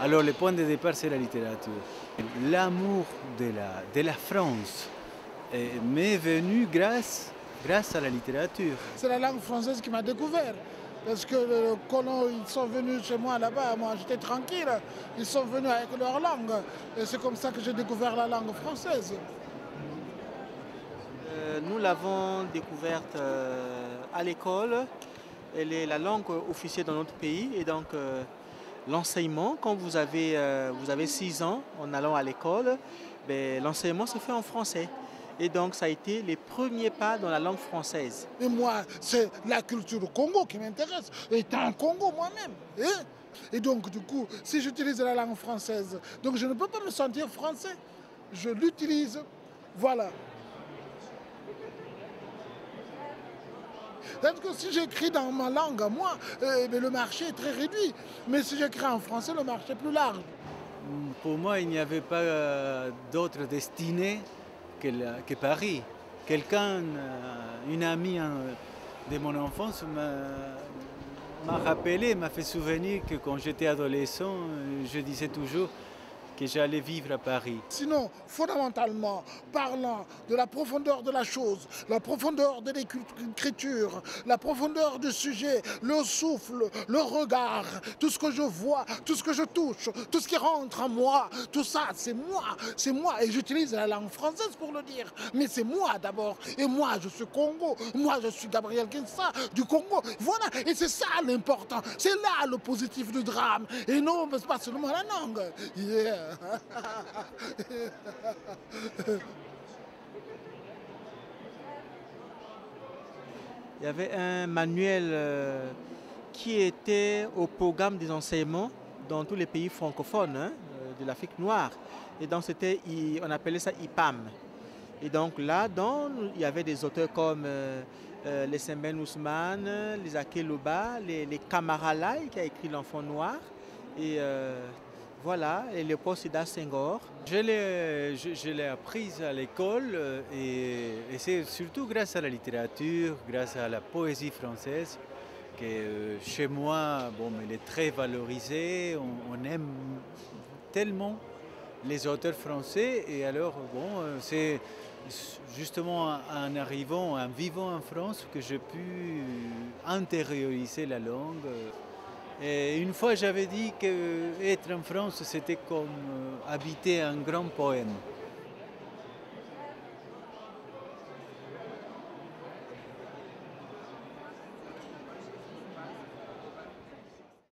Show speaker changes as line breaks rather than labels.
Alors le point de départ, c'est la littérature. L'amour de la France m'est venu grâce à la littérature.
C'est la langue française qui m'a découvert. Parce que les colons, ils sont venus chez moi là-bas, moi j'étais tranquille. Ils sont venus avec leur langue. Et c'est comme ça que j'ai découvert la langue française.
Nous l'avons découverte à l'école. Elle est la langue officielle dans notre pays. Et donc l'enseignement, quand vous avez 6 ans en allant à l'école, l'enseignement se fait en français. Et donc, ça a été les premiers pas dans la langue française.
Et moi, c'est la culture du Congo qui m'intéresse, étant en Congo moi-même. Et donc, du coup, si j'utilise la langue française, donc je ne peux pas me sentir français. Je l'utilise. Voilà. C'est-à-dire que si j'écris dans ma langue, moi, le marché est très réduit. Mais si j'écris en français, le marché est plus large.
Pour moi, il n'y avait pas d'autre destinée que Paris. Quelqu'un, une amie de mon enfance m'a rappelé, m'a fait souvenir que quand j'étais adolescent, je disais toujours que j'allais vivre à Paris.
Sinon, fondamentalement, parlant de la profondeur de la chose, la profondeur de l'écriture, la profondeur du sujet, le souffle, le regard, tout ce que je vois, tout ce que je touche, tout ce qui rentre en moi, tout ça, c'est moi. Et j'utilise la langue française pour le dire. Mais c'est moi d'abord. Et moi, je suis Congo. Moi, je suis Gabriel Kinsa du Congo. Voilà. Et c'est ça l'important. C'est là le positif du drame. Et non, c'est pas seulement la langue. Yeah.
Il y avait un manuel qui était au programme des enseignements dans tous les pays francophones de l'Afrique noire. Et donc on appelait ça IPAM. Et donc là-dedans, il y avait des auteurs comme les Sembène Ousmane, les Aké Loba, les Kamara Lai qui a écrit L'Enfant Noir. Et voilà, et Léopold Sédar Senghor. Je l'ai apprise à l'école et c'est surtout grâce à la littérature, grâce à la poésie française que chez moi, elle est très valorisée. On aime tellement les auteurs français et alors c'est justement en arrivant, en vivant en France que j'ai pu intérioriser la langue. Et une fois, j'avais dit qu'être en France, c'était comme habiter un grand poème.